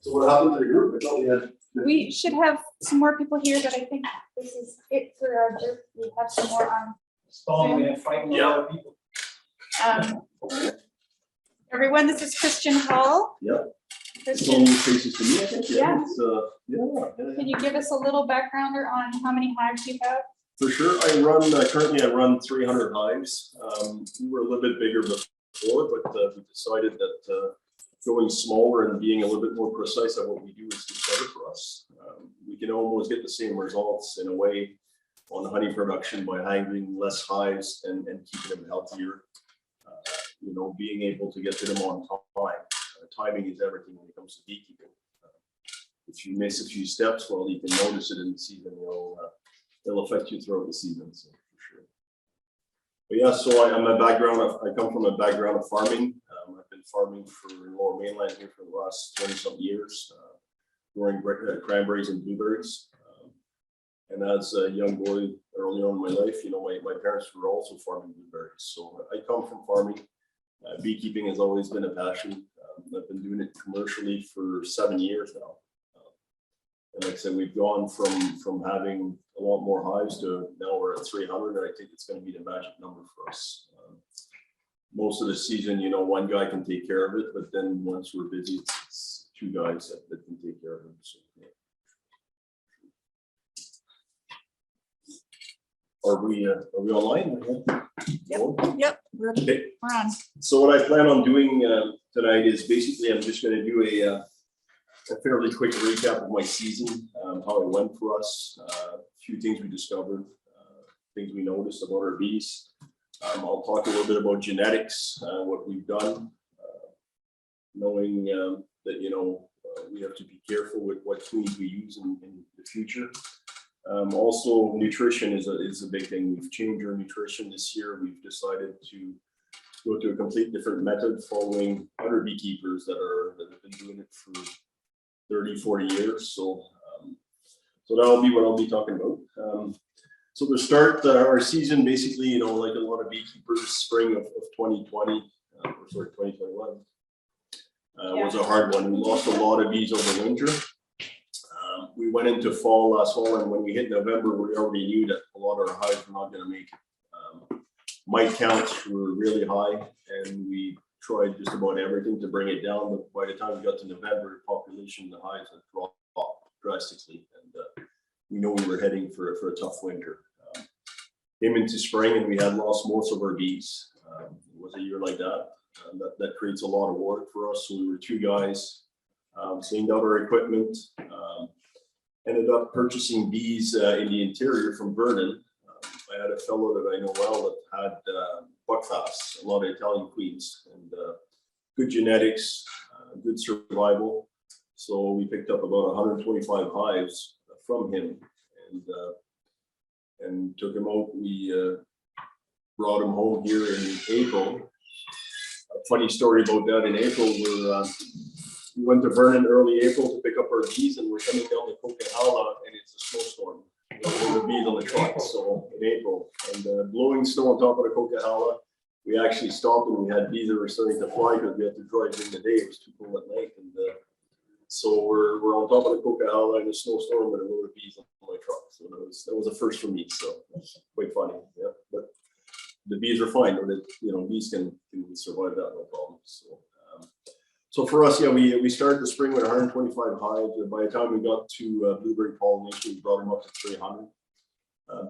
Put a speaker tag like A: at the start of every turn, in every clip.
A: So what happened to the group? I thought we had.
B: We should have some more people here, but I think this is it for our group. We have some more on.
A: Yeah.
B: Everyone, this is Christian Hall.
A: Yep.
B: Christian,
A: Faces to me, I think.
B: Yeah.
A: It's,
B: can you give us a little backgrounder on how many hives you have?
A: For sure. I run, currently I run 300 hives. We were a little bit bigger before, but we decided that going smaller and being a little bit more precise at what we do is just better for us. We can almost get the same results in a way on honey production by having less hives and keeping them healthier. You know, being able to get to them on time. Timing is everything when it comes to beekeeping. If you miss a few steps, well, you can notice it in the season. It'll affect you throughout the season, so for sure. But yeah, so I come from a background of farming. I've been farming for Lower Mainland here for the last 20-some years, growing cranberries and blueberries. And as a young boy, early on in my life, you know, my parents were also farming blueberries. So I come from farming. Beekeeping has always been a passion. I've been doing it commercially for 7 years now. And like I said, we've gone from having a lot more hives to now we're at 300, and I think it's going to be the magic number for us. Most of the season, you know, one guy can take care of it, but then once we're busy, it's two guys that can take care of it. So, yeah. Are we online?
B: Yep, we're on.
A: So what I plan on doing tonight is basically I'm just going to do a fairly quick recap of my season, how it went for us, a few things we discovered, things we noticed about our bees. I'll talk a little bit about genetics, what we've done, knowing that, you know, we have to be careful with what queens we use in the future. Also, nutrition is a big thing. We've changed our nutrition this year. We've decided to go to a complete different method following other beekeepers that have been doing it for 30, 40 years. So that'll be what I'll be talking about. So to start our season, basically, you know, like a lot of beekeepers, spring of 2020, or sorry, 2021, was a hard one. We lost a lot of bees over winter. We went into last fall, and when we hit November, we already knew that a lot of our hives were not going to make it. Mite counts were really high, and we tried just about everything to bring it down. But by the time we got to November, population in the hives had dropped drastically, and we know we were heading for a tough winter. Came into spring, and we had lost most of our bees. It was a year like that. That creates a lot of work for us. So we were two guys, cleaned out our equipment, ended up purchasing bees in the interior from Vernon. I had a fellow that I know well that had buckfast, a lot of Italian queens, and good genetics, good survival. So we picked up about 125 hives from him, and took him out. We brought him home here in April. A funny story about that: in April, we went to Vernon early April to pick up our bees, and we're coming down the Coquihalla, and it's a snowstorm. The bees on the truck, so in April, and blowing snow on top of the Coquihalla. We actually stopped, and we had bees that were starting to fly because we had to drive during the day. It was too cold at night, and so we're on top of the Coquihalla in a snowstorm with a load of bees on my truck. So that was a first for me. So that's quite funny. Yeah, but the bees are fine. You know, bees can survive that, no problem. So for us, yeah, we started the spring with 125 hives. And by the time we got to blueberry pollination, we brought them up to 300.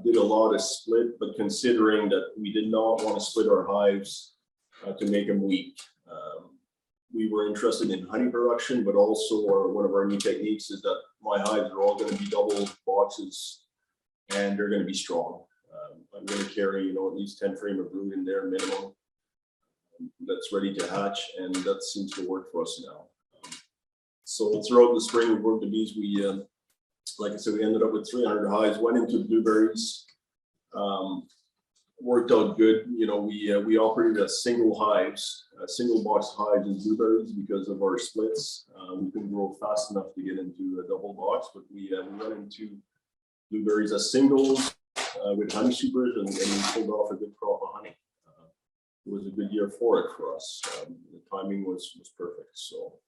A: Did a lot of split, but considering that we did not want to split our hives to make them weak, we were interested in honey production, but also one of our new techniques is that my hives are all going to be double boxes, and they're going to be strong. I'm going to carry, you know, at least 10 frame of brood in there minimum. That's ready to hatch, and that seems to work for us now. So throughout the spring, we worked the bees. We, like I said, we ended up with 300 hives. Went into blueberries. Worked out good. You know, we operated as single box hives in blueberries because of our splits. We couldn't grow fast enough to get into a double box, but we went into blueberries as singles with honey supers, and we pulled off a good crop of honey. It was a good year for it for us. The timing was perfect. So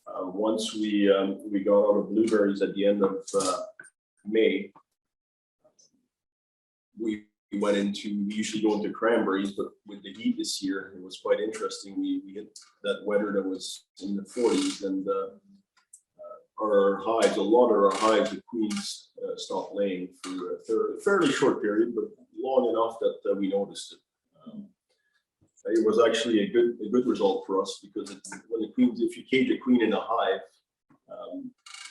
A: Once we got out of blueberries at the end of May, we went into, we usually go into cranberries, but with the heat this year, it was quite interesting. We hit that weather that was in the 40s, and our hives, a lot of our hives, the queens stopped laying for a fairly short period, but long enough that we noticed it. It was actually a good result for us, because when the queens, if you cage a queen in a hive,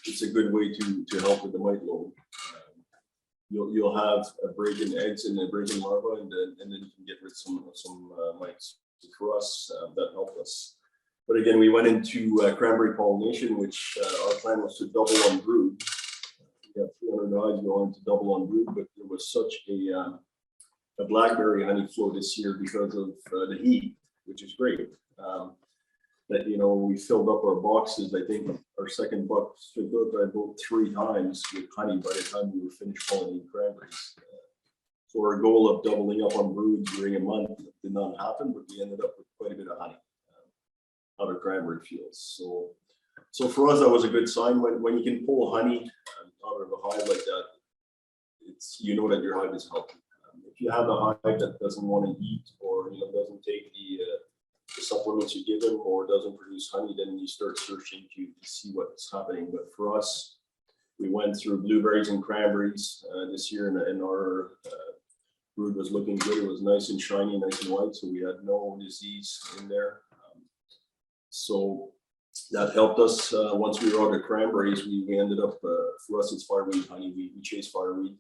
A: it's a good way to help with the mite load. You'll have a break in eggs and a break in larvae, and then you can get rid of some mites. So for us, that helped us. But again, we went into cranberry pollination, which our plan was to double on brood. We have 300 hives going to double on brood, but there was such a blackberry honey flow this year because of the heat, which is great. That, you know, we filled up our boxes. I think our second box filled up about 3 times with honey by the time we were finished pollinating cranberries. So our goal of doubling up on brood during a month did not happen, but we ended up with quite a bit of honey out of cranberry fields. So for us, that was a good sign. When you can pull honey out of a hive like that, it's, you know that your hive is healthy. If you have a hive that doesn't want to eat, or doesn't take the supplements you give them, or doesn't produce honey, then you start searching to see what's happening. But for us, we went through blueberries and cranberries this year, and our brood was looking good. It was nice and shiny, nice and white, so we had no disease in there. So that helped us. Once we were out of cranberries, we ended up, for us, it's fireweed honey. We chase fireweed.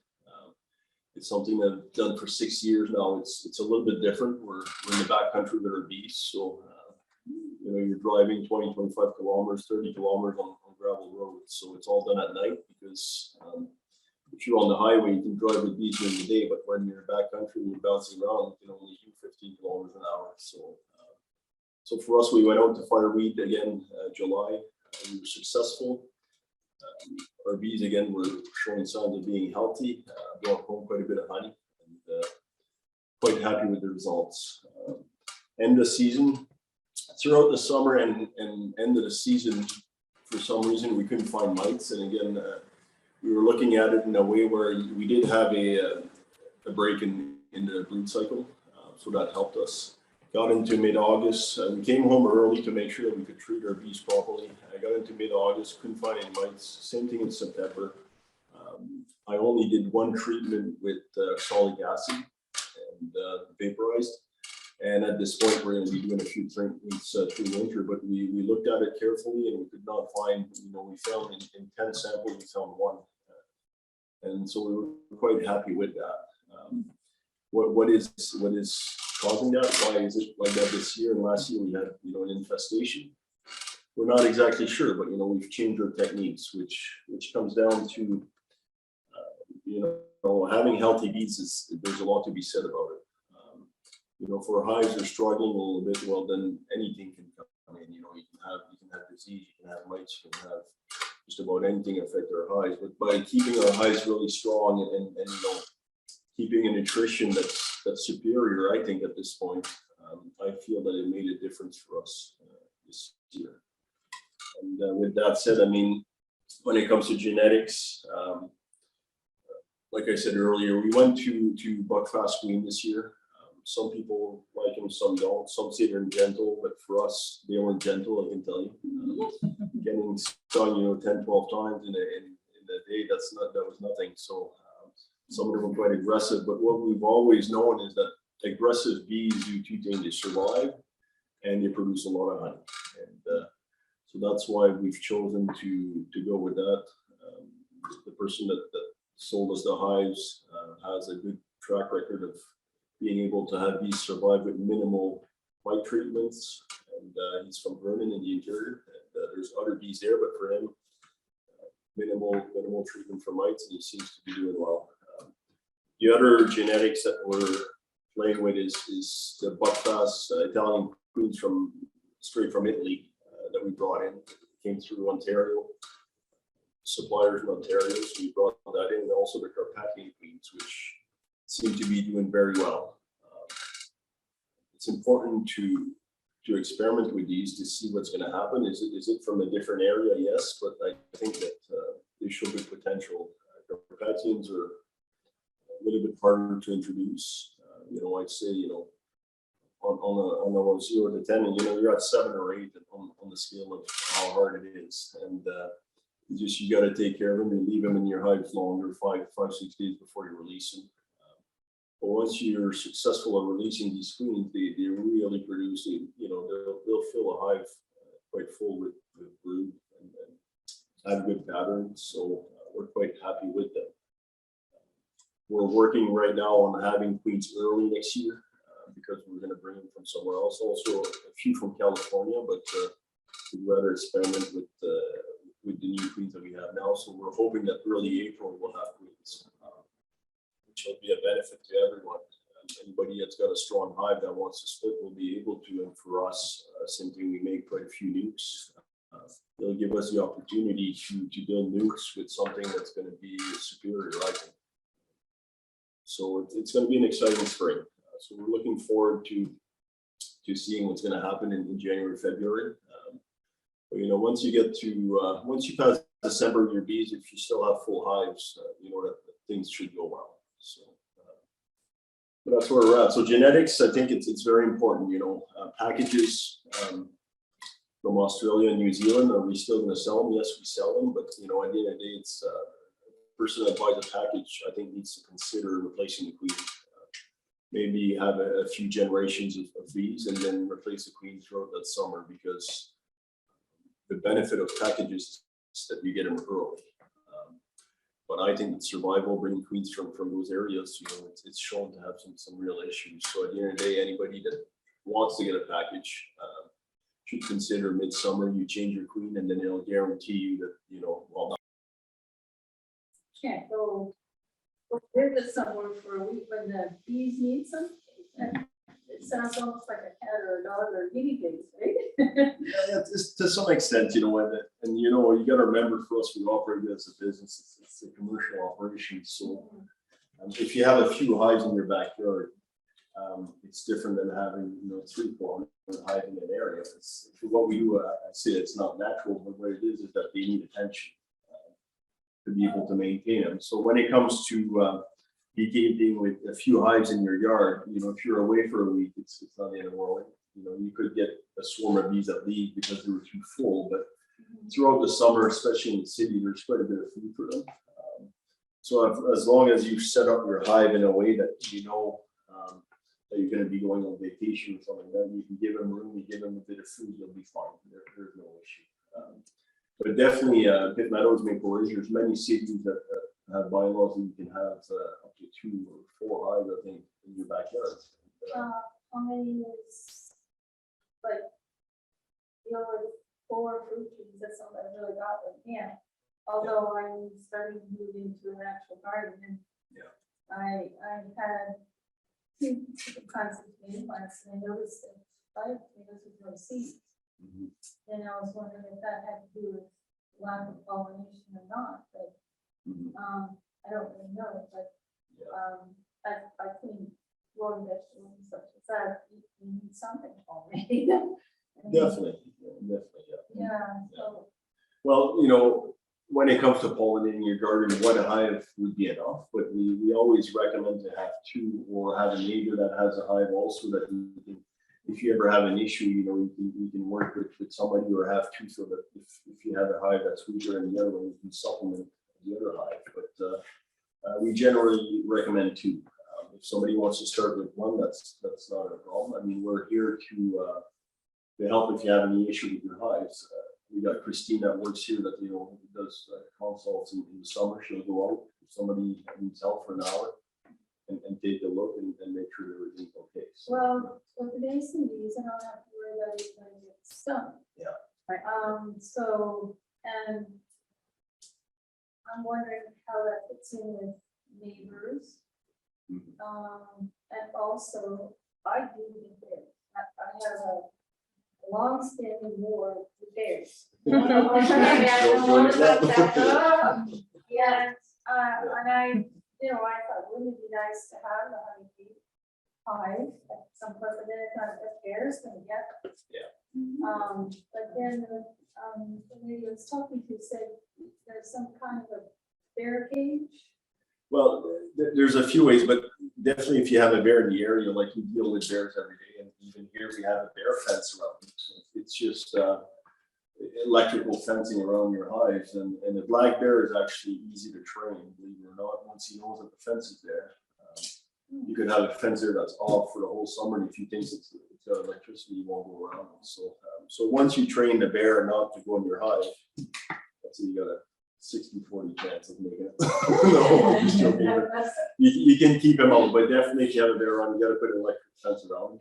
A: It's something that I've done for 6 years now. It's a little bit different. We're in the backcountry with our bees, so you're driving 20, 25 kilometers, 30 kilometers on gravel roads. So it's all done at night, because if you're on the highway, you can drive with bees during the day, but when you're backcountry and you're bouncing around, you can only do 15 kilometers an hour. So for us, we went out to fireweed again, July. We were successful. Our bees again were showing signs of being healthy, brought home quite a bit of honey, and quite happy with the results. End of season, throughout the summer and end of the season, for some reason we couldn't find mites, and again we were looking at it in a way where we did have a break in the brood cycle, so that helped us. Got into mid-August. We came home early to make sure that we could treat our bees properly. I got into mid-August, couldn't find any mites. Same thing in September. I only did one treatment with solid acid and vaporized. And at this point, we're going to be doing a few treatments through winter, but we looked at it carefully, and we could not find, we found in 10 samples, we found 1. And so we were quite happy with that. What is causing that? Why is it like that this year? And last year we had, an infestation. We're not exactly sure, but we've changed our techniques, which comes down to, having healthy bees there's a lot to be said about it. For hives are struggling a little bit, well, then anything can come in. You can have disease, you can have mites, you can have just about anything affect our hives. But by keeping our hives really strong and keeping a nutrition that's superior, I think at this point, I feel that it made a difference for us this year. And with that said, when it comes to genetics, like I said earlier, we went to Buckfast Queen this year. Some people like them, some don't. Some say they're gentle, but for us, they weren't gentle, I can tell you. Getting stung, 10, 12 times in a day, that was nothing. So some of them were quite aggressive, but what we've always known is that aggressive bees do 2 things: they survive and they produce a lot of honey. And so that's why we've chosen to go with that. The person that sold us the hives has a good track record of being able to have bees survive with minimal mite treatments, and he's from Vernon in the interior. And there's other bees there, but for him, minimal treatment for mites, and he seems to be doing well. The other genetics that we're playing with is the Buckfast Italian queens straight from Italy that we brought in. Came through Ontario, suppliers in Ontario, so we brought that in, and also the Carpathian queens, which seem to be doing very well. It's important to to experiment with these to see what's going to happen. Is it from a different area? Yes, but I think that they show good potential. Carpathians are a little bit harder to introduce. I'd say, on a 0 to 10, and you're at 7 or 8 on the scale of how hard it is, and you got to take care of them and leave them in your hives longer, 5, 6 days before you release them. But once you're successful in releasing these queens, they really produce. They'll fill a hive quite full with brood and have good patterns. So we're quite happy with them. We're working right now on having queens early next year because we're going to bring them from somewhere else. Also, a few from California, but we'd rather experiment with the new queens that we have now. So we're hoping that early April we'll have queens, which will be a benefit to everyone. Anybody that's got a strong hive that wants to split will be able to. And for us, same thing, we make quite a few nukes. It'll give us the opportunity to build nukes with something that's going to be superior, I think. So it's going to be an exciting spring. So we're looking forward to seeing what's going to happen in January, February. But once you get to once you pass December, your bees, if you still have full hives, that things should go well. So, but that's where we're at. So genetics, I think it's very important. Packages from Australia and New Zealand, are we still going to sell them? Yes, we sell them, but at the end of the day, it's person that buys a package, I think, needs to consider replacing the queen. Maybe have a few generations of bees and then replace the queen throughout that summer, because the benefit of packages is that you get them early. But I think that survival, bringing queens from those areas, it's shown to have some real issues. So at the end of the day, anybody that wants to get a package should consider midsummer. You change your queen, and then it'll guarantee you that
C: can't go visit somewhere for a week when the bees need some. And it sounds almost like a cat or a dog or guinea pigs, right?
A: Yeah, to some extent, and you got to remember, for us, we operate as a business. It's a commercial operation. So if you have a few hives in your backyard, it's different than having 3-4 hives in an area. What we do, I say it's not natural, but what it is that they need attention to be able to maintain them. So when it comes to beekeeping with a few hives in your yard, if you're away for a week, it's not the end of the world. You could get a swarm of bees that leave because they were too full. But throughout the summer, especially in the city, there's quite a bit of food for them. So as long as you set up your hive in a way that that you're going to be going on vacation or something, then you can give them room, you give them a bit of food, you'll be fine. There's no issue. But definitely, Pitt Meadows, Maple Ridge, there's many cities that have bylaws that you can have up to 2 or 4 hives, I think, in your backyard.
C: How many is like with 4 fruit trees? That's all I really got with him. Although I'm starting to move into an actual garden, and I had 2 different kinds of tomato plants, and I noticed that 5 tomatoes with no seeds. And I was wondering if that had to do with lack of pollination or not, but I don't really know. But I think growing vegetables and such as that, you need something pollinated.
A: Definitely.
C: Yeah. So,
A: Well, when it comes to pollinating your garden, 1 hive would be enough, but we always recommend to have 2, or have a neighbor that has a hive also, that you can, if you ever have an issue, you can work with somebody, or have 2, so that if you have a hive that's weaker than the other one, you can supplement the other hive. But we generally recommend 2. If somebody wants to start with 1, that's not a problem. I mean, we're here to help if you have any issue with your hives. We got Christine that works here that does consults in the summer. She'll go out if somebody needs help for an hour and take a look and make sure that everything's okay. So,
C: well, with the mason bees, I don't have to worry about it when it gets stung.
A: Yeah.
C: Right. So, and I'm wondering how that fits in with neighbors. And also, I do need bears. I have a long-standing war with bears.
B: Yeah, I don't know about that.
C: Yeah, and I thought, wouldn't it be nice to have a honeybee? hive at some point, but then it's not the bear's gonna get them. But then, the lady I was talking to said there's some kind of a bear cage.
A: Well, there's a few ways, but definitely if you have a bear in the area, like you deal with bears every day, and even here we have a bear fence around it. It's just electrical fencing around your hives, and the black bear is actually easy to train, believe it or not. Once he knows that the fence is there, you can have a fence there that's off for the whole summer, and if he thinks it's got electricity, you won't go around it. So once you train the bear not to go in your hive, that's it, you got a 60-40 chance of making it. No, I'm just joking, but you can keep him out, but definitely if you have a bear around, you got to put an electric fence around.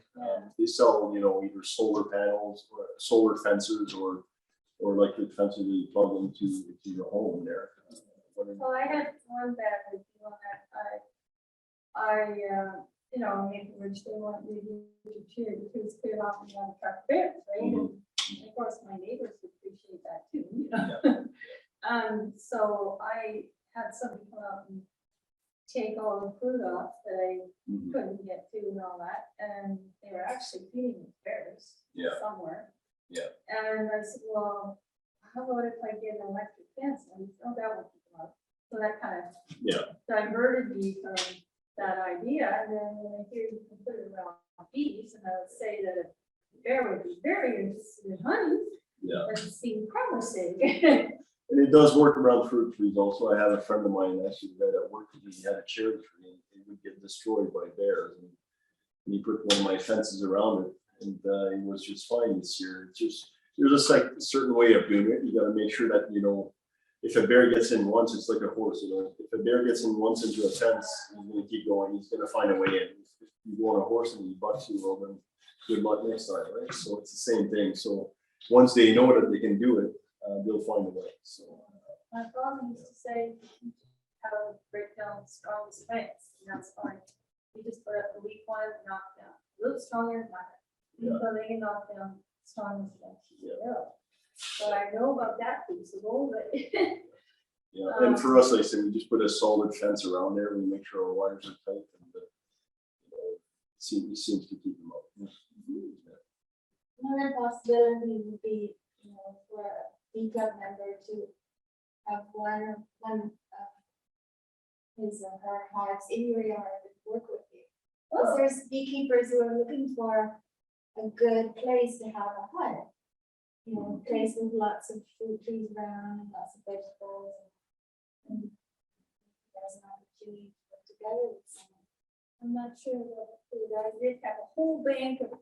A: They sell, either solar panels or solar fences or electric fences that you plug into your home there.
C: Well, I had one that was doing that. Which they want me to cheer because clear off and run truck bears, right? And of course, my neighbors would appreciate that too. So I had somebody come out and take all the fruit off that I couldn't get to and all that, and they were actually feeding the bears somewhere. And I said, well, how about if I get an electric fence? And he said, oh, that won't keep them up. So that kind of diverted me from that idea. And then when I hear you can put it around bees, and I would say that a bear would be very interested in honey. That seemed promising.
A: And it does work around fruit trees also. I have a friend of mine, actually, that worked with me. He had a cherry tree and it would get destroyed by bears. And he put one of my fences around it, and it was just fine this year. It's just, there's a certain way of doing it. You got to make sure that, if a bear gets in once, it's like a horse. If a bear gets in once into a fence, he's going to keep going. He's going to find a way in. If you go on a horse and he bucks you, well, then good luck next time, right? So it's the same thing. So once they know that they can do it, they'll find a way. So
C: my father used to say, how to break down strong strengths, and that's fine. You just put up the weak one, knock down. A little stronger, knock it. So they can knock down strong strengths. But I know about that piece of all, but
A: and for us, like I said, we just put a solid fence around there. We make sure our wires are tight, and it seems to keep them up.
B: Another possibility would be, for a bee club member to have one his or her hives in your yard and work with you. Because there's beekeepers who are looking for a good place to have a hive. A place with lots of fruit trees around and lots of vegetables, and there's an opportunity to work together with someone.
C: I'm not sure what to do. I did have a whole bank of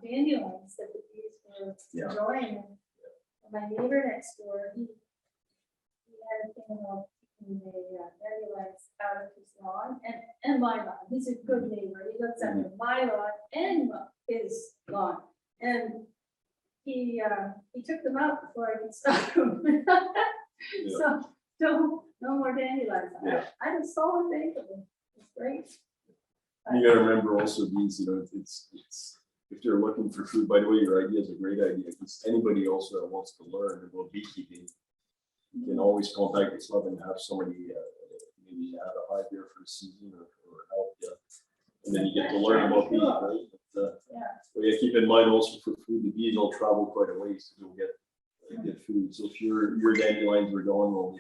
C: dandelions that the bees were enjoying. And my neighbor next door, he had a thing about keeping the dandelions out of his lawn and my lawn. He's a good neighbor. He looks after my lawn and his lawn. And he took them out before I could stop them. So no more dandelions. I just saw a bank of them. It's great.
A: You got to remember also these, it's if you're looking for food. By the way, your idea is a great idea, because anybody also that wants to learn about beekeeping can always contact the club and have somebody maybe have a hive there for a season or help you, and then you get to learn about bees, right? But keep in mind also for food, the bees will travel quite a ways to go get food. So if your dandelions are going, well,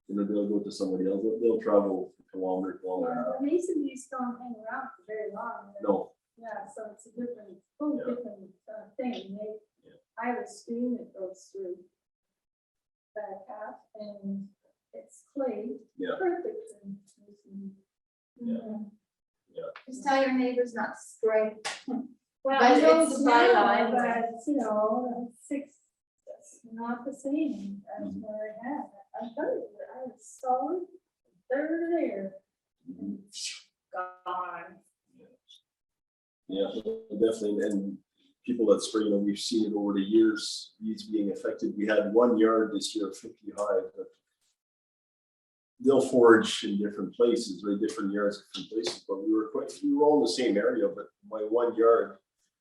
A: they'll go to somebody else. They'll travel kilometer.
C: The mason bees don't hang around for very long.
A: No.
C: Yeah, so it's a different thing. I have a stream that goes through that path, and it's clay. Perfect.
B: Just tell your neighbors not to spray.
C: Well,
B: But
C: I know
B: it's
C: it's
B: the byline.
C: but that's not the same as what I had. I thought I was solid, third there. Gone.
A: Yeah, definitely. And people that spray, we've seen it over the years, bees being affected. We had 1 yard this year, 50 hives, but they'll forage in different places, right? Different yards, different places. But we were all in the same area, but my 1 yard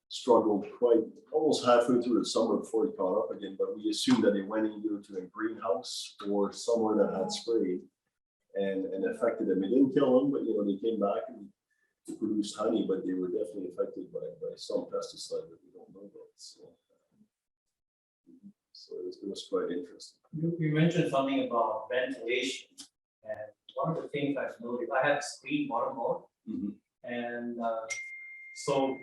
A: struggled quite almost halfway through the summer before it caught up again. But we assumed that it went into a greenhouse or somewhere that had sprayed and affected them. It didn't kill them, but they came back, and produced honey, but they were definitely affected by some pesticide that we don't know about. So it was quite interesting.
D: You mentioned something about ventilation, and one of the things I've noticed, I have a screen bottom board, and so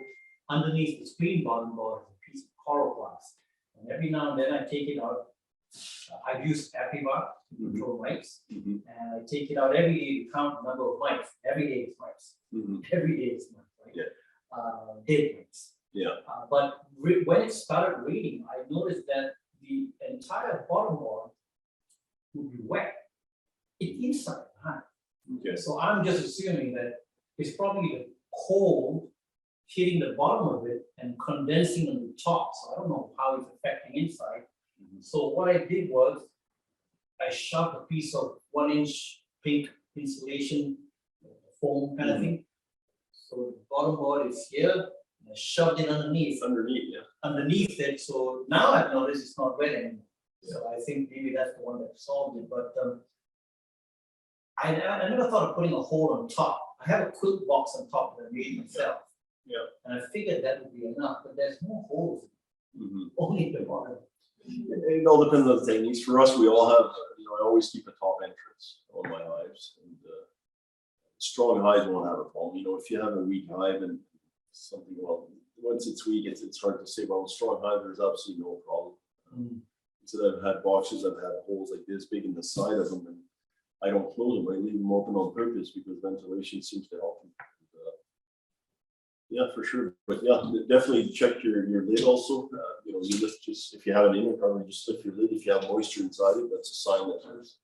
D: underneath the screen bottom board is a piece of chloroplast, and every now and then I take it out. I've used Apivar to control mites, and I take it out every day to count the number of mites. Every day is mites. Every day is mites, right?
A: Yeah.
D: Dead mites.
A: Yeah.
D: But when it started raining, I noticed that the entire bottom board would be wet. It's inside, huh?
A: Okay.
D: So I'm just assuming that it's probably the cold hitting the bottom of it and condensing on the top. So I don't know how it's affecting inside. So what I did was I shoved a piece of 1-inch pink insulation foam kind of thing. So the bottom board is here, and I shoved it underneath. Underneath it. So now I've noticed it's not wet anymore. So I think maybe that's the one that solved it. But I never thought of putting a hole on top. I have a quilt box on top that I made myself.
A: Yeah.
D: And I figured that would be enough, but there's no holes. Only the bottom.
A: It all depends on the techniques. For us, we all have, I always keep a top entrance on my hives, and strong hives won't have a problem. If you have a weak hive and something, well, once it's weak, it's hard to say. But with strong hive, there's absolutely no problem. So I've had boxes that have had holes like this big in the side of them, and I don't close them. I leave them open on purpose because ventilation seems to help them. Yeah, for sure. But yeah, definitely check your lid also. You lift just, if you have an inner cover, just lift your lid. If you have moisture inside it, that's a sign that there's,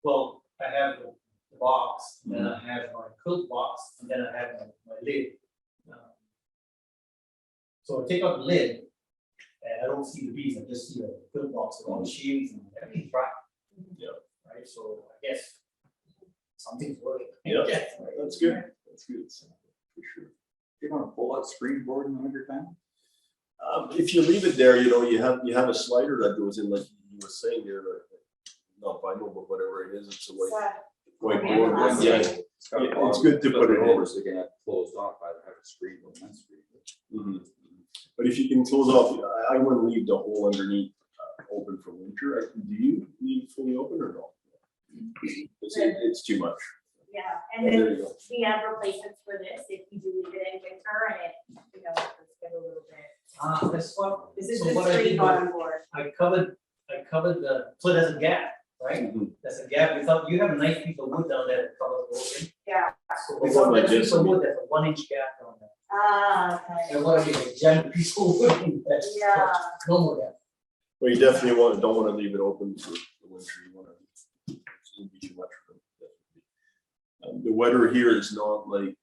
D: Well, I have the box, and then I have my quilt box, and then I have my lid. So I take out the lid, and I don't see the bees. I just see the quilt box with all the sheaves and everything's dry.
A: Yeah.
D: Right. So I guess something's working.
A: Yeah,
D: Right.
A: that's good. That's good. For sure.
E: You want to pull out screen board in the winter time?
A: If you leave it there, you have a slider that goes in, like you were saying there, not vinyl, but whatever it is, it's a white board. Yeah, it's good to put it over.
E: So you can have closed off, either have a screen or one screen.
A: But if you can close off, I wouldn't leave the hole underneath open for winter. Do you leave it fully open or no? It's too much.
F: Yeah, and
A: There
F: then
A: you go.
F: we have replacements for this, if you do leave it in winter and it, it's get a little bit.
D: That's what.
F: This is
D: So
F: the
D: what I
F: screen
D: did was
F: bottom board.
D: I covered the, so there's a gap, right? There's a gap. We thought you have a nice piece of wood down there that covers the whole thing.
F: Yeah.
D: So we thought that piece of wood, there's a 1-inch gap down there.
F: Okay.
D: And what I mean, a giant piece of wood in there.
F: Yeah.
D: No more gap.
A: Well, you definitely don't want to leave it open for the winter. You want to, it'll be too much for them. The weather here is not like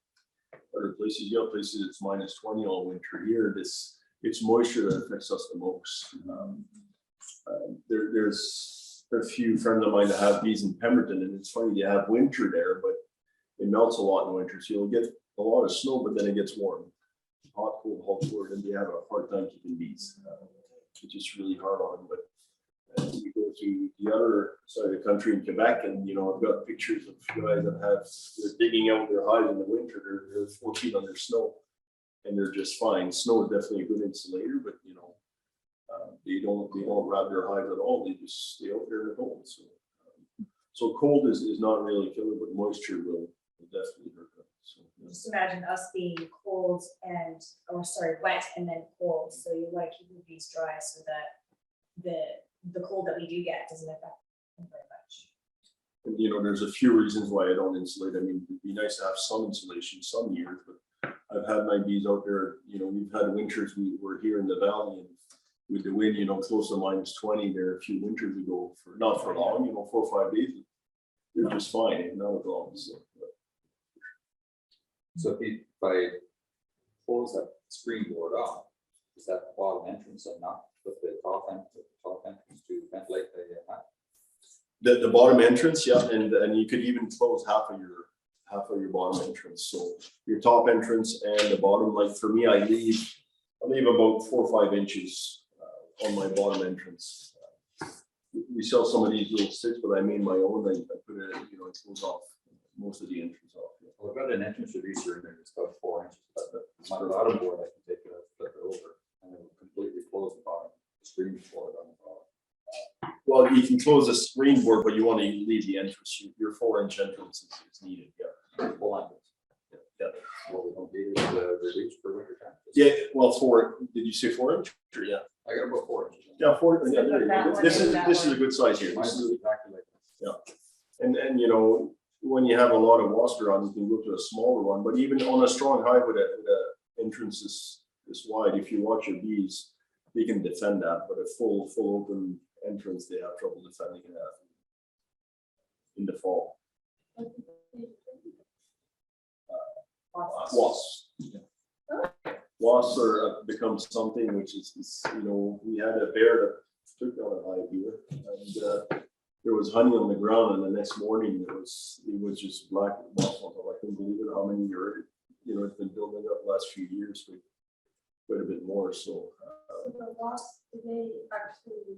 A: other places. You have places it's -20 all winter. Here, it's moisture that affects us the most. There's a few friends of mine that have bees in Pemberton, and it's funny, you have winter there, but it melts a lot in winter, so you'll get a lot of snow, but then it gets warm. Hot, cold, and they have a hard time keeping bees. It's just really hard on them. But you go to the other side of the country in Quebec, and I've got pictures of guys that they're digging out their hives in the winter. They're 4 feet under snow, and they're just fine. Snow is definitely a good insulator, but they don't wrap their hives at all. They just stay out there in the cold. So cold is not really a killer, but moisture will definitely hurt them. So, yeah.
F: Just imagine us being cold wet and then cold, so you want to keep the bees dry so that the cold that we do get doesn't affect them very much.
A: And there's a few reasons why I don't insulate. I mean, it'd be nice to have some insulation some years, but I've had my bees out there. We've had winters. We were here in the valley, and with the wind, close to -20 there a few winters ago, not for long, 4 or 5 days. They're just fine, not a problem.
E: So if I close that screen board off, is that the bottom entrance and not with the top entrance to ventilate the hive?
A: The bottom entrance, yeah, and you could even close half of your bottom entrance. So your top entrance and the bottom, like for me, I leave about 4 or 5 inches on my bottom entrance. We sell some of these little sticks, but I made my own. I put it, it goes off most of the entrance off. Yeah.
E: Well, I've got an entrance to reach in there, it's about 4 inches, but my bottom board, I can take it, flip it over, and it will completely close the bottom, the screen board on the bottom.
A: Well, you can close the screen board, but you want to leave the entrance. Your 4-inch entrance is needed. Yeah.
E: Full entrance.
A: Yeah.
E: Well, we don't need it, reduce for winter time.
A: Yeah. Well, did you say 4-inch? Or yeah.
E: I got about 4 inches.
A: Yeah, 4. Yeah, there you
F: That
A: go.
F: one
A: This
F: and
A: is
F: that
A: this is
F: one.
A: a good size here.
E: Mine
A: This
E: is
A: is,
E: exactly like this.
A: and you know, when you have a lot of wasps around, you can go to a smaller one. But even on a strong hive with a entrance this wide, if you watch your bees, they can defend that. But a full open entrance, they have trouble defending that in the fall. Wasps. Wasps are become something which is, you know, we had a bear that took down a hive here, and there was honey on the ground, and the next morning it was just black wasp on top. I couldn't believe it how many are, you know, it's been building up the last few years, but quite a bit more. So
C: So the wasps, do they actually?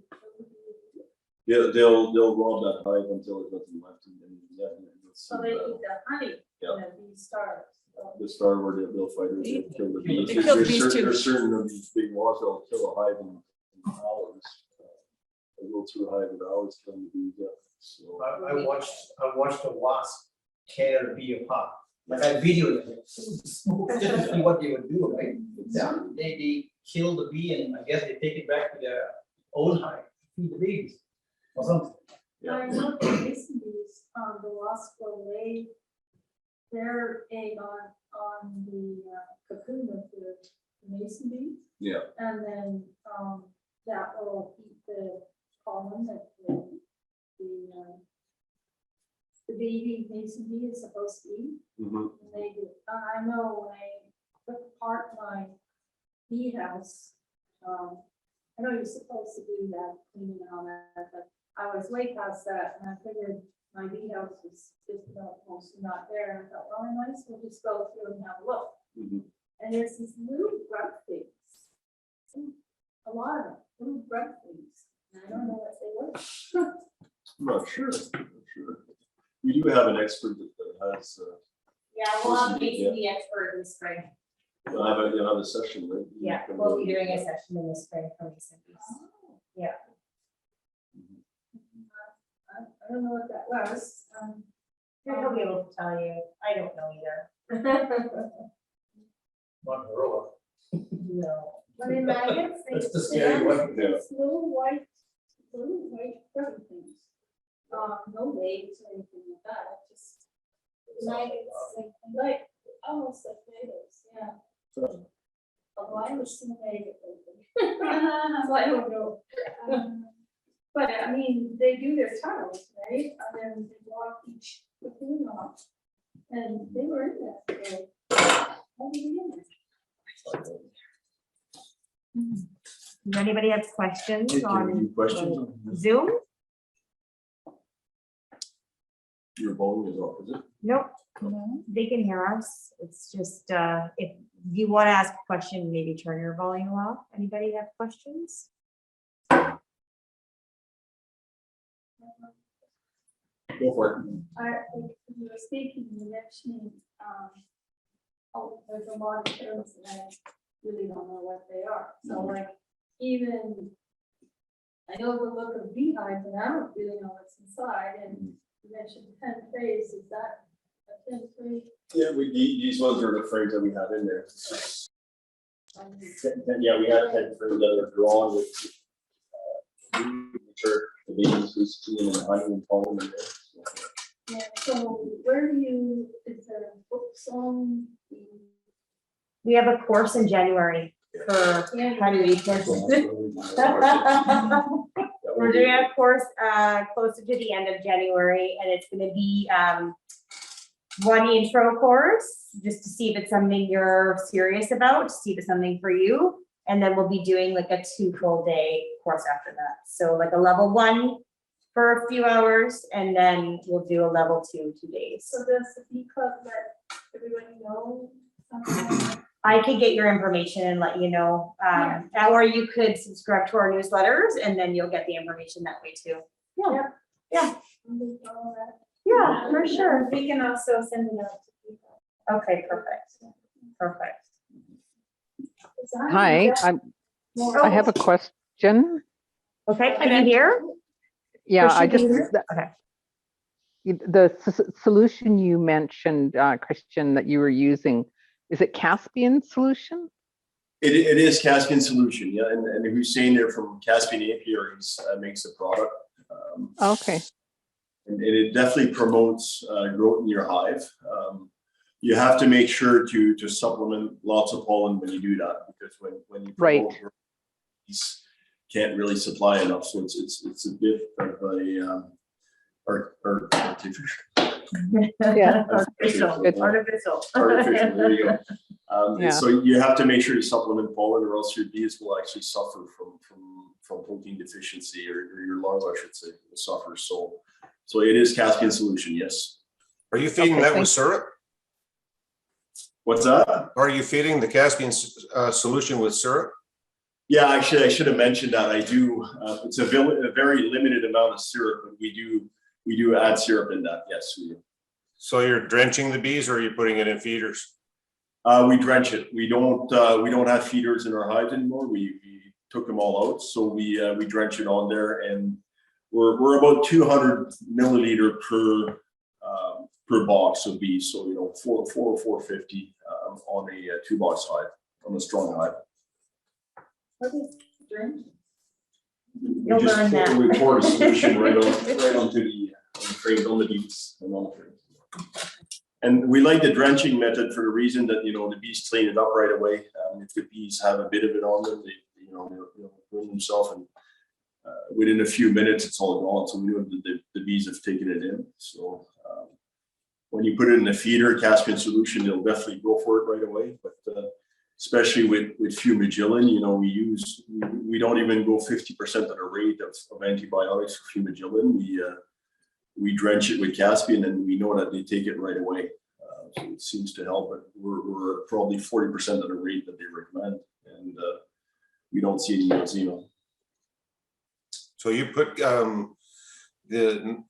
A: yeah, they'll rob that hive until there's nothing left, and then
C: So they eat the honey,
A: Yeah.
C: and then these stars. So-
A: the star where they'll fight her, they'll kill the bees.
G: They kill
A: There's
G: bees
A: certain-
G: too.
A: There's certain of these big wasps that'll kill a hive in hours. They go through a hive in hours killing the bees. Yeah. So
D: I watched a wasp tear a bee apart. Like I videoed it, just to see what they would do, right? Yeah, they kill the bee and I guess they take it back to their own hive, feed the babies or something.
A: yeah.
C: I know the mason bees, the wasp will lay their egg on the cocoon of the mason bee.
A: Yeah.
C: And then, that will eat the pollen that the baby mason bee is supposed to eat.
A: Mhm.
C: And they do, I know when I took apart my bee house, I know you're supposed to do that, cleaning and all that, but I was way past that, and I figured my bee house was just about mostly not there, and I thought, well, I might as well just go through and have a look.
A: Mhm.
C: And there's these little grub things, a lot of them, little grub things, and I don't know what they were.
A: I'm not sure. We do have an expert that has,
F: Yeah, we'll have
A: Yeah.
F: Mason the expert in the spring.
A: you'll have a session, right?
F: Yeah, we'll be doing a session in the spring for Mason bees. Yeah.
C: I don't know what that was,
F: He'll be able to tell you. I don't know either.
D: Not heroic.
F: No.
C: but in my head,
D: That's the scary one.
A: Yeah.
C: it's little white grub things. No legs or anything like that, just. Like, almost like tomatoes, yeah. Although I was some native. So I don't know. But I mean, they do their tunnels, right? And then they walk each cocoon off. And they were in there. So, how do you get it?
G: Does anybody have questions
A: Any
G: on
A: questions?
G: Zoom?
A: Your volume is off, is it?
G: Nope, they can hear us. It's just, if you want to ask a question, maybe turn your volume off. Anybody have questions?
A: Go for it.
C: When you were speaking, you mentioned, there's a lot of terms that I really don't know what they are. So like, even, I know the look of beehives, and I don't really know what's inside, and you mentioned 10 trays, is that a 10 tray?
A: Yeah, these ones are the frames that we have in there. Yeah, we have 10 frames that are drawn with which are the babies basically and honey and pollen in there. So,
C: Yeah, so where do you, is there books on?
G: We have a course in January for honeybee kids. We're doing a course closer to the end of January, and it's gonna be one intro course, just to see if it's something you're serious about, to see if it's something for you. And then we'll be doing like a 2 full day course after that. So like a level 1 for a few hours, and then we'll do a level 2, 2 days.
C: So does the bee club let everybody know something?
G: I could get your information and let you know, or you could subscribe to our newsletters, and then you'll get the information that way too. Yeah.
C: And we follow that?
G: Yeah, for sure.
B: We can also send it out to people.
G: Okay, perfect. Perfect.
H: Hi, I have a question.
G: Okay, can you hear?
H: Yeah, I
G: Christian,
H: just,
G: can you hear? Okay.
H: the solution you mentioned, Christian, that you were using, is it Caspian Solution?
A: It is Caspian Solution, yeah, and Hussein there from Caspian Apiaries makes the product.
H: Okay,
A: And it definitely promotes growth in your hive. You have to make sure to supplement lots of pollen when you do that, because when you
H: Right.
A: promote growth, bees can't really supply enough. So it's a bit of a artificial.
H: yeah,
G: Artificial.
H: It's-
G: Artificial.
A: Artificial, there you go.
H: Yeah.
A: So you have to make sure you supplement pollen, or else your bees will actually suffer from protein deficiency, or your larvae, I should say, will suffer. So it is Caspian Solution, yes.
I: Are you feeding
H: Okay,
I: that with
H: thank-
I: syrup?
A: What's that?
I: Are you feeding the Caspian solution with syrup?
A: Yeah, actually, I should have mentioned that. I do. It's a very limited amount of syrup, but we do add syrup in that. Yes, we do.
I: So you're drenching the bees, or are you putting it in feeders?
A: We drench it. We don't have feeders in our hives anymore. We took them all out, so we drench it on there, and we're about 200 milliliter per box of bees. So 450 on a 2-box hive, on a strong hive.
C: What is drink?
G: You'll
A: We just
G: learn that.
A: We pour a solution right onto the frames, on the bees and on the frames. And we like the drenching method for the reason that the bees clean it up right away. If the bees have a bit of it on them, they'll clean themselves, and within a few minutes it's all gone. So we know that the bees have taken it in. So when you put it in a feeder, Caspian Solution, they'll definitely go for it right away. But especially with fumagillin, we don't even go 50% of the rate of antibiotics for fumagillin. We drench it with Caspian, and we know that they take it right away. So it seems to help, but we're probably 40% of the rate that they recommend, and we don't see any eczema.
I: So you put the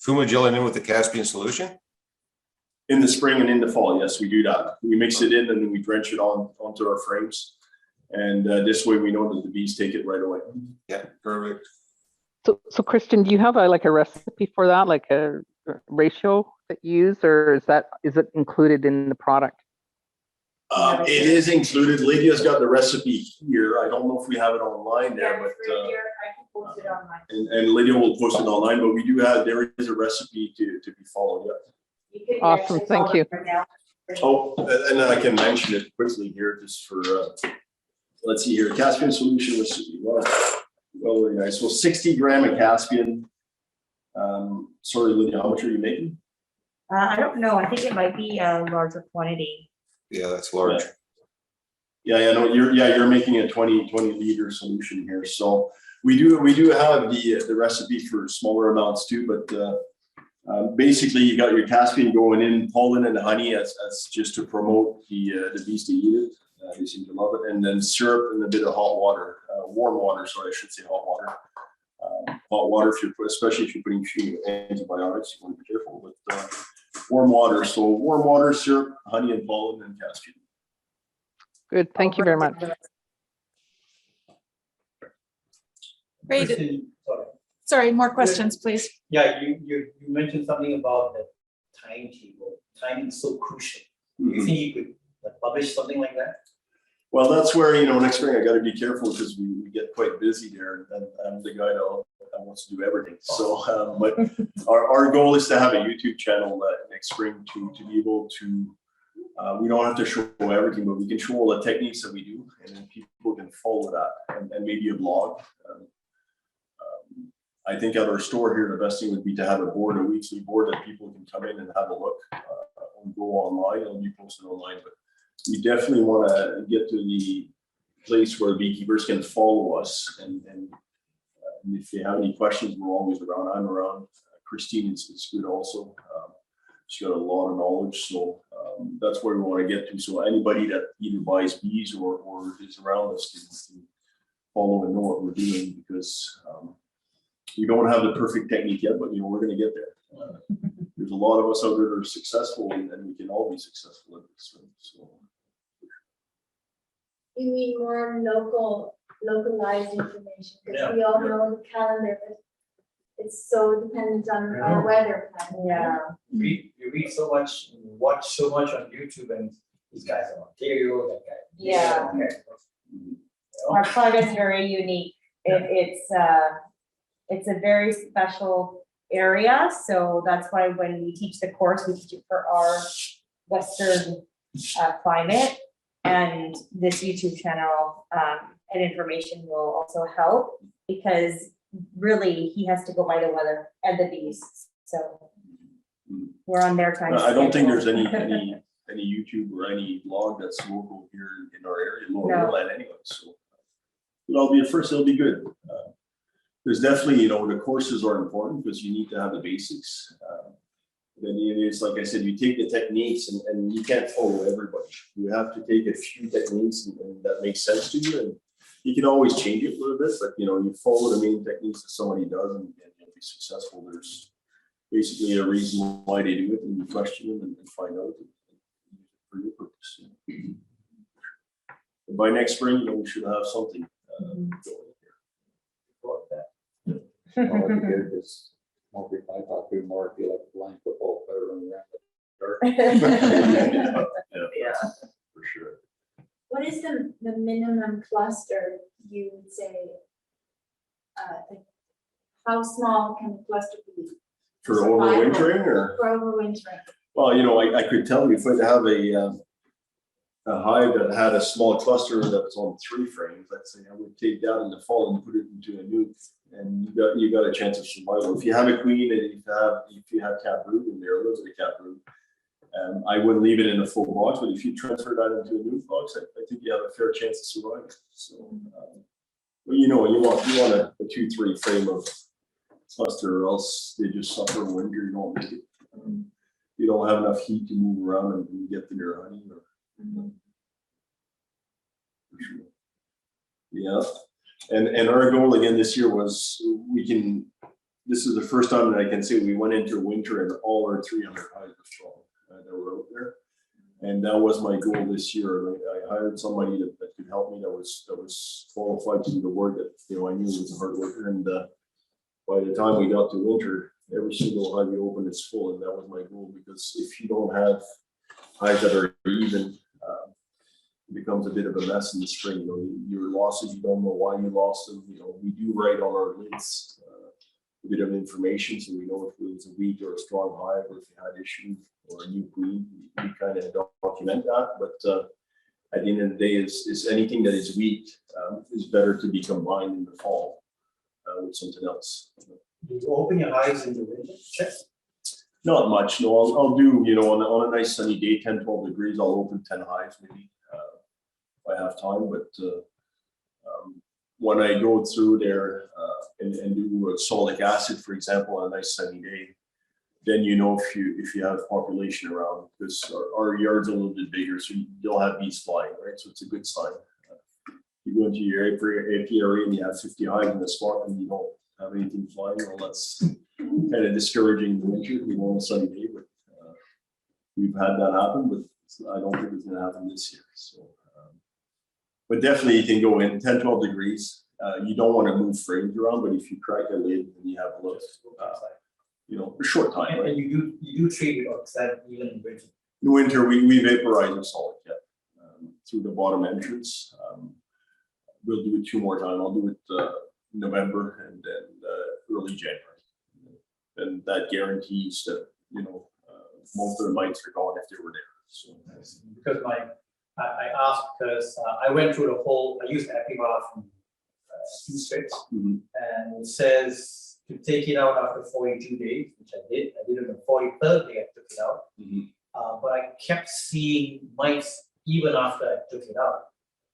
I: fumagillin in with the Caspian solution?
A: In the spring and in the fall, yes, we do that. We mix it in and then we drench it onto our frames, and this way we know that the bees take it right away.
I: Yeah, perfect.
H: So Christian, do you have a recipe for that, like a ratio that you use, or is it included in the product?
A: It is included. Lydia's got the recipe here. I don't know if we have it online there, but
C: Here, I can post it online.
A: and Lydia will post it online. But there is a recipe to be followed. Yeah.
C: You can
H: Awesome,
C: actually
H: thank
C: follow
H: you.
C: it right now.
A: Oh, and then I can mention it quickly here, just for let's see here. Caspian Solution recipe. Well, very nice. So 60 gram of Caspian. Sorry, Lydia, how much are you making?
G: I don't know. I think it might be a larger quantity.
I: Yeah, that's large.
A: Yeah, no, you're making a 20 liter solution here. So we do have the recipe for smaller amounts too, but basically you got your Caspian going in, pollen and honey as just to promote the bees to eat it. They seem to love it, and then syrup and a bit of hot water, warm water. Sorry, I should say hot water. Hot water, especially if you're putting antibiotics, you want to be careful. But warm water, so warm water, syrup, honey, and pollen, and Caspian.
H: Good, thank you very much.
J: Great.
D: Christian, sorry.
J: Sorry, more questions, please.
D: Yeah, you mentioned something about the timetable. Timing is so crucial.
A: Mm-hmm.
D: You think you could publish something like that?
A: Well, that's where, next spring I got to be careful, because we get quite busy there, and I'm the guy that wants to do everything. So, but our goal is to have a YouTube channel next spring to be able to, we don't have to show everything, but we can show all the techniques that we do, and then people can follow that, and maybe a blog. I think at our store here, the best thing would be to have a weekly board that people can come in and have a look, and go online. It'll be posted online, but we definitely want to get to the place where beekeepers can follow us, and if they have any questions, we're always around. I'm around. Christine is good also. She's got a lot of knowledge, so that's where we want to get to. So anybody that either buys bees or is around us can follow and know what we're doing, because We don't have the perfect technique yet, but we're gonna get there. There's a lot of us out there that are successful, and we can all be successful at this. Right? So.
B: You need more localized information, because
A: Yeah.
B: we all know the calendar, but it's so dependent on our weather pattern.
G: Yeah.
D: You read so much, and watch so much on YouTube, and these guys are Ontario, that guy.
G: Yeah.
D: Okay.
G: Our plug is very unique. It's a very special area, so that's why when we teach the course, we teach it for our Western climate. And this YouTube channel and information will also help, because really he has to go by the weather and the bees. So we're on their time.
A: I don't think there's
G: schedule.
A: any YouTube or any blog that's local here in our area, local
G: No.
A: land anyway. So it'll be it'll be good. There's definitely, the courses are important because you need to have the basics. Then it's like I said, you take the techniques and you can't follow everybody. You have to take a few techniques and that makes sense to you. And you can always change it a little bit, but you follow the main techniques that somebody does and you'll be successful. There's basically a reason why they do it, and you question them and find out for your purpose. And by next spring, we should have something going here.
D: About that.
E: Well, that'd be good, 'cause I thought we more feel like a blind football player running around the dark.
A: Yeah, for sure.
B: What is the minimum cluster you would say? Like, how small can the cluster be?
A: For
B: Survival.
A: overwintering, or?
B: For overwintering.
A: Well, I could tell you if I have a hive that had a small cluster that was on 3 frames, let's say, I would take that in the fall and put it into a nuke, and you got a chance of survival. If you have a queen and if you have cat brood in there, a little bit of cat brood, I wouldn't leave it in a full box, but if you transfer that into a nuke box, I think you have a fair chance of surviving. So, but you want a 2-3 frame of cluster, or else they just suffer in winter. You don't make it. You don't have enough heat to move around and get to your honey. For sure. Yeah, and our goal again this year was this is the first time that I can say we went into winter and all our 300 hives were strong that were out there, and that was my goal this year. I hired somebody that could help me, that was qualified to do the work that I knew was a hard worker, and by the time we got to winter, every single hive you open is full, and that was my goal, because if you don't have hives that are even, it becomes a bit of a mess in the spring. Your losses, you don't know why you lost them. We do write on our lids a bit of information, so we know if it was a weak or a strong hive, or if you had issues or a new queen. We kind of document that, but at the end of the day, is anything that is weak is better to be combined in the fall with something else.
D: Do you open your eyes in the winter?
A: Not much, no. I'll do, on a nice sunny day, 10-12 degrees, I'll open 10 hives maybe if I have time. But when I go through there and do oxalic acid, for example, on a nice sunny day, then if you have population around, because our yard's a little bit bigger, so you'll have bees flying, right? So it's a good sign. You go into your apiary and you have 50 hives in the spot and you don't have anything flying, well, that's kind of discouraging in the winter. We want a sunny day, but we've had that happen, but I don't think it's going to happen this year. So, but definitely you can go in 10-12 degrees. You don't want to move frames around, but if you crack a lid and you have a look, for a short time, right?
D: And you do treat it outside even in winter.
A: In winter, we vaporize the solid through the bottom entrance. We'll do it 2 more times. I'll do it November and then early January. And that guarantees that, most of the mites are gone if they were there. So,
D: Because I asked, because I went through the whole, I used Epivar from 2 strips, and it says to take it out after 42 days, which I did. I did it on the 43rd day I took it out. But I kept seeing mites even after I took it out,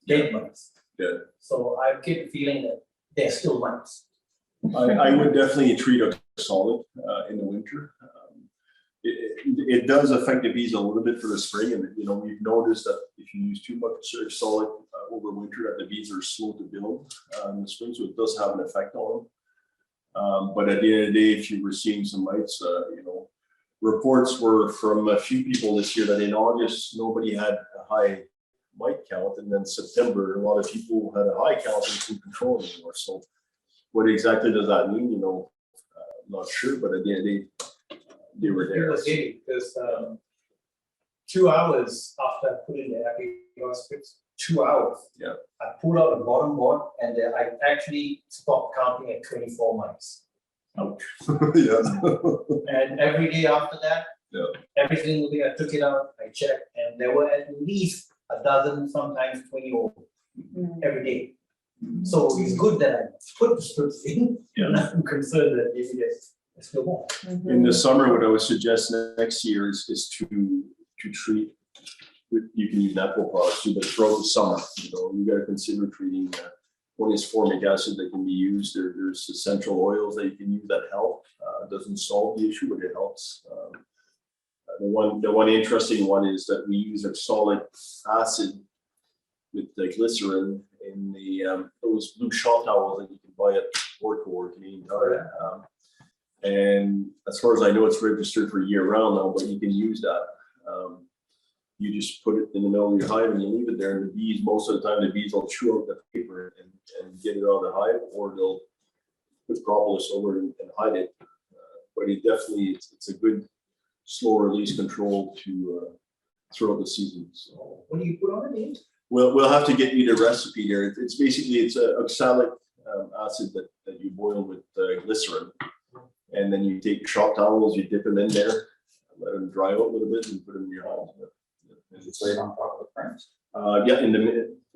D: dead mites.
A: Yeah.
D: So I get the feeling that they're still mites.
A: I would definitely treat a solid in the winter. It does affect the bees a little bit for the spring, and we've noticed that if you use too much solid over winter, that the bees are slow to build in the spring, so it does have an effect on But at the end of the day, if you were seeing some mites, reports were from a few people this year that in August, nobody had a high mite count, and then September, a lot of people had a high count and couldn't control it anymore. So what exactly does that mean? I'm not sure, but at the end of the day, they were there.
D: It was gay because 2 hours after I put in the FAR scripts, 2 hours.
A: Yeah.
D: I pulled out the bottom board and then I actually stopped counting at 24 mites.
A: Yeah.
D: And every day after that,
A: Yeah.
D: every single day I took it out, I checked, and there were at least a dozen, sometimes 20 over every day. So it's good that I put the strips in, and I'm concerned that maybe there's still more.
A: In the summer, what I would suggest next year is to treat with, you can use natural products too, but throughout the summer, you gotta consider treating. One is formic acid that can be used. There's essential oils that you can use that help. It doesn't solve the issue, but it helps. The one interesting one is that we use oxalic acid with the glycerin in those blue shop towels that you can buy at Orco or Canadian Tire. And as far as I know, it's registered for year round now, but you can use that. You just put it in the middle of your hive and you leave it there, and the bees, most of the time, the bees will chew out the paper and get it out of the hive, or they'll put propolis over it and hide it. But it definitely, it's a good slow release control to throughout the season. So
D: What do you put on it?
A: we'll have to get you the recipe there. It's basically a oxalic acid that you boil with glycerin, and then you take shop towels, you dip them in there, let them dry out a little bit, and put them in your hive.
E: Is it laid on top of the frames?
A: Yeah,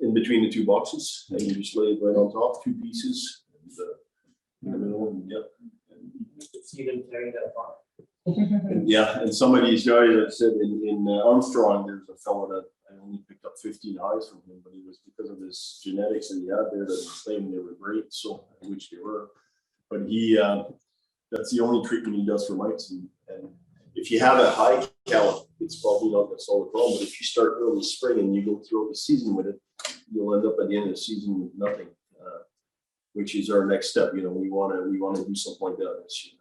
A: in between the two boxes, and you just lay it right on top, two pieces, and, in the middle, and
D: See them tearing that apart.
A: and some of these guys, I said in Armstrong, there's a fellow that I only picked up 15 hives from him, but it was because of his genetics that he had there that he claimed they were great, so which they were. But that's the only treatment he does for mites, and if you have a high count, it's probably not going to solve the problem. But if you start early spring and you go throughout the season with it, you'll end up at the end of the season with nothing, which is our next step. We want to do something like that this year.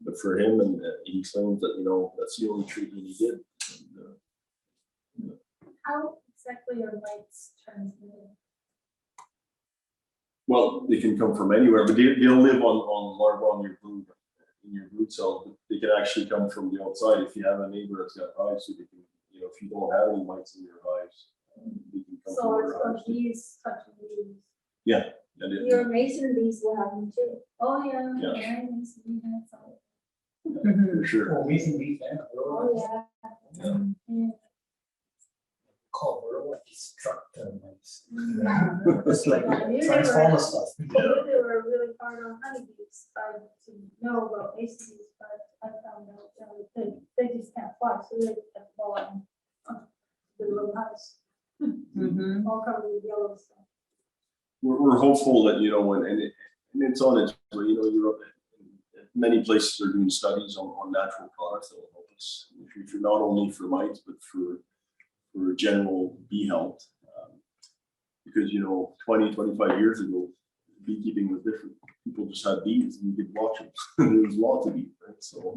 A: But for him, and he claims that that's the only treatment he did. And,
C: How exactly are mites transmitted?
A: well, they can come from anywhere, but they'll live on larvae on your brood. In your brood cells, but they can actually come from the outside. If you have a neighbor that's got hives, so they can, if you don't have any mites in your hives, they can come
C: So
A: from
C: it's
A: your
C: from
A: hives.
C: bees touching bees.
A: Yeah. That is.
B: Your mason bees will have them too.
C: Oh, yeah.
A: Yeah.
C: Yeah, yes, we have some.
A: For sure.
D: Oh, mason bees, man.
B: Oh, yeah.
C: Yeah.
D: Call what destructor mites.
C: Mm.
D: It's like
C: Yeah, you
D: transformer
C: never-
D: stuff.
C: They were really hard on honeybees, to know about mason bees, but I found out they just can't fly, so they have to fall on the little house, all covered with yellow stuff.
A: We're hopeful that and it's on its way. Europe, many places are doing studies on natural products that will help us in the future, not only for mites but for general bee health. Because 20, 25 years ago, beekeeping was different. People just had bees and you could watch them. There was lots of bees, right? So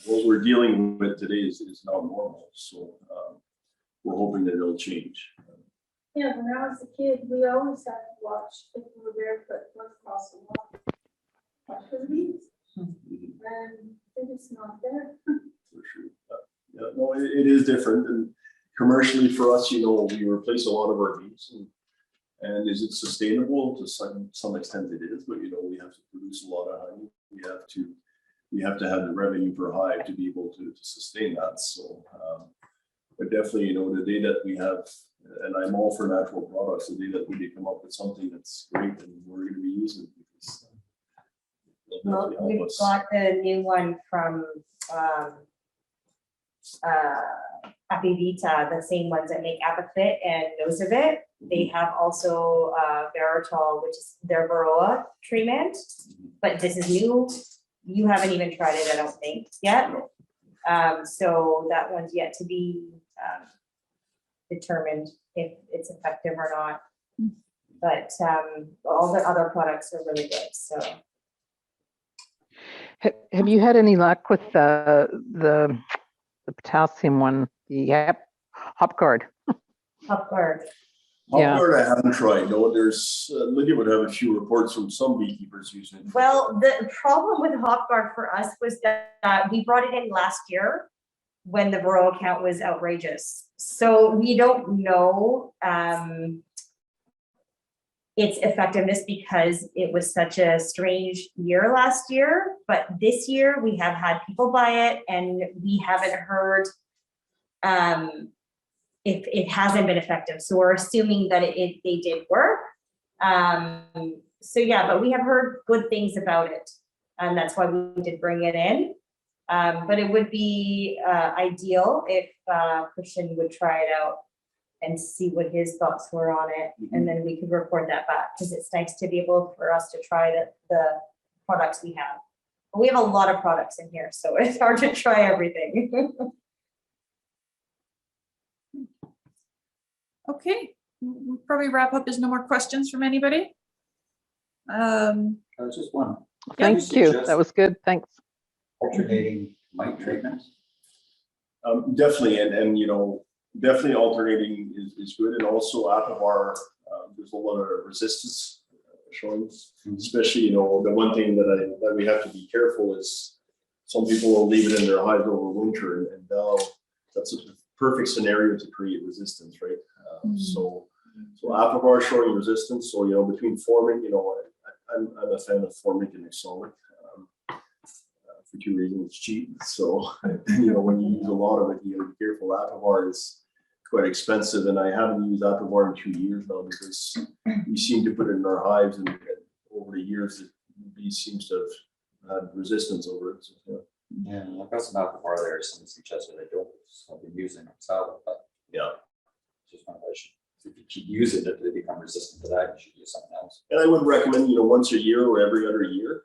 A: what we're dealing with today is not normal. So we're hoping that it'll change.
C: Yeah, when I was a kid, we always had to watch if we were barefoot, look across the water. Watch for the bees. And they're just not there.
A: For sure. Yeah, no, it is different, and commercially for us, we replace a lot of our bees, and is it sustainable? To some extent it is, but we have to produce a lot of honey. We have to have the revenue per hive to be able to sustain that. So, but definitely, the day that we have, and I'm all for natural products, the day that we come up with something that's great and we're going to be using it, because it'll
G: Well,
A: definitely help
G: we've
A: us.
G: got the new one from Apivita, the same ones that make Apifit and Nosivit. They have also Veritol, which is their Varroa treatment, but this is new. You haven't even tried it, I don't think, yet. So that one's yet to be determined if it's effective or not. But all the other products are really good, so.
H: Have you had any luck with the potassium one, the hop guard?
G: Top guard.
H: Yeah.
A: Hopper, I haven't tried. No, there's, Lydia would have a few reports from some beekeepers using it.
G: Well, the problem with hop guard for us was that we brought it in last year when the royal count was outrageous. So we don't know its effectiveness because it was such a strange year last year. But this year we have had people buy it and we haven't heard if it hasn't been effective. So we're assuming that they did work. So yeah, but we have heard good things about it. And that's why we did bring it in. But it would be ideal if Christian would try it out and see what his thoughts were on it. And then we could report that back because it's nice to be able for us to try the products we have. But we have a lot of products in here, so it's hard to try everything.
J: Okay, we'll probably wrap up. There's no more questions from anybody.
E: Just one.
H: Thank you. That was good. Thanks.
E: Alternating mite treatment.
A: Definitely, and you know, definitely alternating is good, and also Apivar, there's a lot of resistance showing, especially, you know, the one thing that we have to be careful is some people will leave it in their hives over winter, and now that's a perfect scenario to create resistance, right? So Apivar showing resistance, so, you know, between formic, you know, I'm a fan of formic and exolic. For two reasons, it's cheap. So, you know, when you use a lot of it, you gotta be careful. Apivar is quite expensive, and I haven't used Apivar in 2 years now because we seem to put it in our hives, and over the years, the bee seems to have had resistance over it. So, yeah.
E: Yeah, I've got some Apivar there. Someone suggested I don't. So I've been using salad, but
A: Yeah.
E: just one question. If you keep using it, they become resistant to that. You should use something else.
A: And I would recommend, you know, once a year or every other year,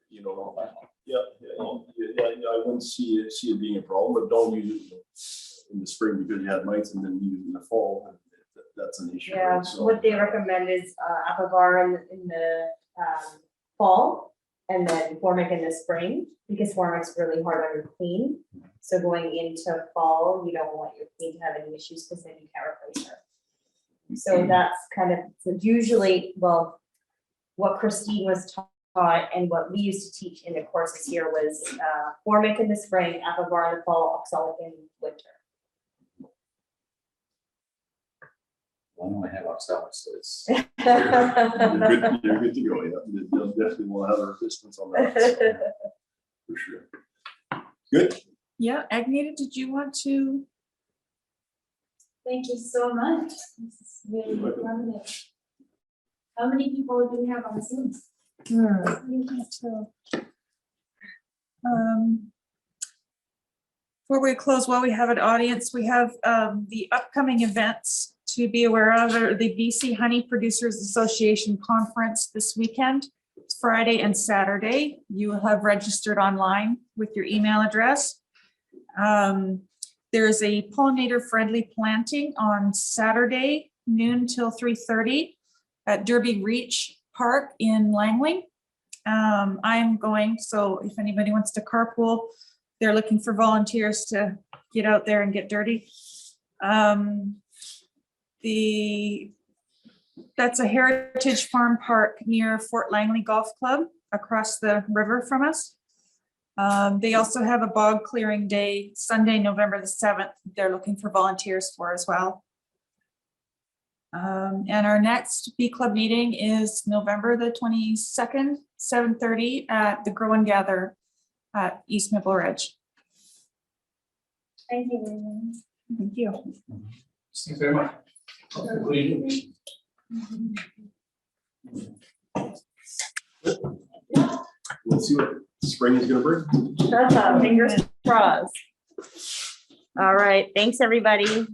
A: you know, yeah, I wouldn't see it being a problem, but don't use it in the spring because you have mites, and then use it in the fall. That's an issue.
G: Yeah,
A: Right? So,
G: what they recommend is Apivar in the fall and then formic in the spring, because formic's really hard on your queen. So going into fall, you don't want your queen to have any issues because then you can't replace her. So that's kind of, so usually, well, what Christine was taught and what we used to teach in the courses here was formic in the spring, Apivar in the fall, oxalic in winter.
E: Well, I only have oxalic, so it's.
A: you're good to go. Yeah, they'll definitely will have a resistance on that. So, for sure. Good.
J: Yeah, Agneta, did you want to?
B: Thank you so much. This is really informative. How many people do we have on Zoom?
J: Before we close, while we have an audience, we have the upcoming events to be aware of are the BC Honey Producers Association Conference this weekend. It's Friday and Saturday. You will have registered online with your email address. There's a pollinator-friendly planting on Saturday, noon till 3:30 at Derby Reach Park in Langley. I'm going, so if anybody wants to carpool, they're looking for volunteers to get out there and get dirty. That's a heritage farm park near Fort Langley Golf Club across the river from us. They also have a bog clearing day, Sunday, November the 7th. They're looking for volunteers for as well. And our next Bee Club meeting is November the 22nd, 7:30 at the Grow and Gather at East Maple Ridge.
B: Thank you, Lynn.
J: Thank you.
D: Thanks very much. Good evening.
A: Let's see what spring is going to bring.
G: Fingers crossed. All right, thanks, everybody.